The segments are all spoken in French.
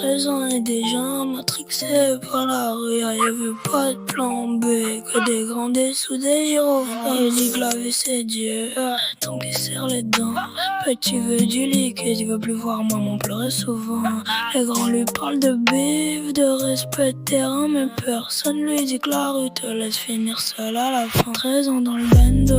13 ans et déjà matrixé par la rue. Y'avait pas de plan B, que des grands dés sous des gyrophares. Il dit que la vie c'est Dieu, tant qu'il serre les dents. Petit veut du liquide, il veut plus voir maman pleurer souvent. Les grands lui parlent de bif, de respect de terrain, mais personne lui dit que la rue te laisse finir seul à la fin. 13 ans dans le bando,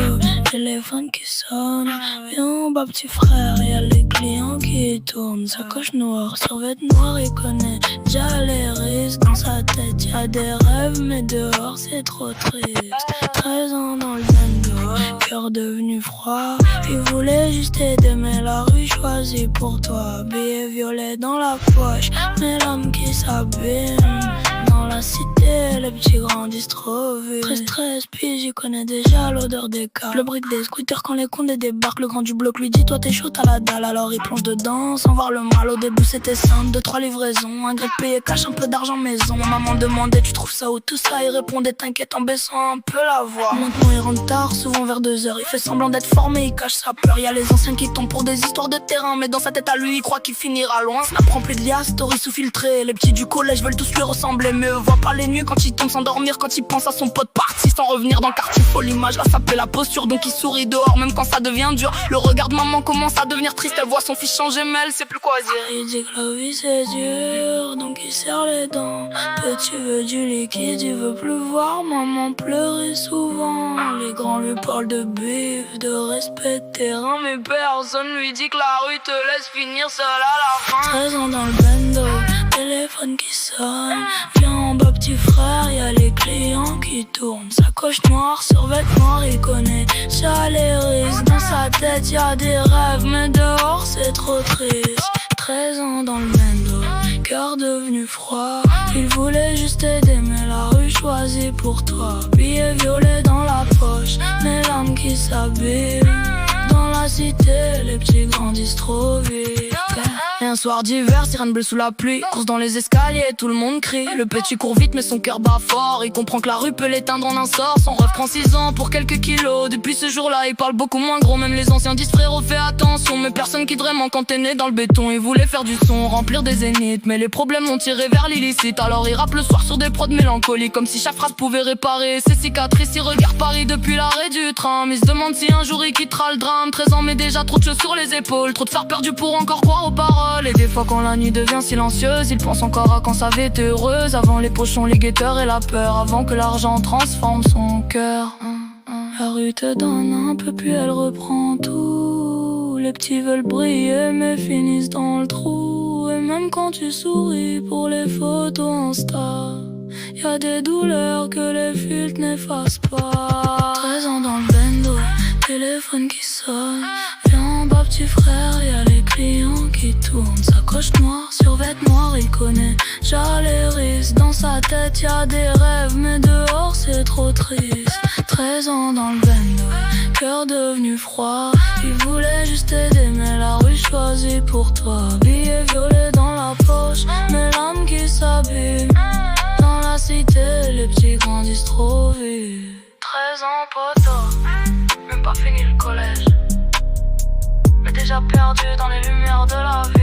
téléphone qui sonne. Viens bas petit frère, y'a les clients qui tournent. Sacoche noire, survêt noir, il connaît déjà les risques. Dans sa tête y'a des rêves, mais dehors c'est trop triste. 13 ans dans le bando, cœur devenu froid. Il voulait juste aider, mais la rue choisit pour toi. Billet violet dans la poche, mais l'homme qui s'abîme. Dans la cité, les petits grandissent trop vite. 13 puis j'y connais déjà l'odeur des cas. Le bruit des scooters quand les condés débarquent. Le grand du bloc lui dit toi t'es chaud t'as la dalle. Alors il plonge dedans sans voir le mal. Au début c'était simple, 2-3 livraisons. Un gré de payer cash, un peu d'argent maison. Maman demandait tu trouves ça où tout ça. Il répondait t'inquiète en baissant un peu la voix. Maintenant il rentre tard, souvent vers 2h. Il fait semblant d'être formé, il cache sa peur. Y'a les anciens qui tombent pour des histoires de terrain. Mais dans sa tête à lui il croit qu'il finira loin. Snap rempli de liasses, story sous-filtré. Les petits du collège veulent tous lui ressembler, mais eux voient pas les nuits quand il tombe s'endormir. Quand il pense à son pote parti sans revenir dans le quartier. Faut l'image, là ça plaît la posture. Donc il sourit dehors même quand ça devient dur. Le regard de maman commence à devenir triste. Elle voit son fils changer mais elle sait plus quoi dire. Il dit que la vie c'est dur, donc il serre les dents. Petit veut du liquide, il veut plus voir maman pleurer souvent. Les grands lui parlent de bif, de respect de terrain, mais personne lui dit que la rue te laisse finir seul à la fin. 13 ans dans le bando, téléphone qui sonne. Viens en bas petit frère, y'a les clients qui tournent. Sacoche noire, survêt noir, il connaît déjà les risques. Dans sa tête y'a des rêves, mais dehors c'est trop triste. 13 ans dans le bando, cœur devenu froid. Il voulait juste aider, mais la rue choisit pour toi. Billet violet dans la poche, mais l'âme qui s'abîme. Dans la cité, les petits grandissent trop vite. Et un soir d'hiver, sirène bleue sous la pluie. Course dans les escaliers, tout le monde crie. Le petit court vite mais son cœur bat fort. Il comprend que la rue peut l'éteindre en un sort. Son rêve prend 6 ans pour quelques kilos. Depuis ce jour-là, il parle beaucoup moins gros. Même les anciens disent frérot fais attention. Mais personne quitte vraiment quand t'es né dans le béton. Il voulait faire du son, remplir des zéniths, mais les problèmes l'ont tiré vers l'illicite. Alors il rappe le soir sur des prods mélancoliques, comme si chaque phrase pouvait réparer ses cicatrices. Il regarde Paris depuis l'arrêt du tram. Il se demande si un jour il quittera le drame. 13 ans mais déjà trop de choses sur les épaules. Trop de phare perdu pour encore croire aux paroles. Et des fois quand la nuit devient silencieuse, il pense encore à quand sa vie était heureuse. Avant les pochons, les guetteurs et la peur. Avant que l'argent transforme son cœur. La rue te donne un peu puis elle reprend tout. Les petits veulent briller mais finissent dans le trou. Et même quand tu souris pour les photos Insta, y'a des douleurs que les filtres n'effacent pas. 13 ans dans le bando, téléphone qui sonne. Viens en bas petit frère, y'a les clients qui tournent. Sacoche noire, survêt noir, il connaît déjà les risques. Dans sa tête y'a des rêves mais dehors c'est trop triste. 13 ans dans le bando, cœur devenu froid. Il voulait juste aider mais la rue choisit pour toi. Billet violet dans la poche, mais l'âme qui s'abîme. Dans la cité, les petits grandissent trop vite. 13 ans poteau, même pas fini le collège, mais déjà perdu dans les lumières de la ville.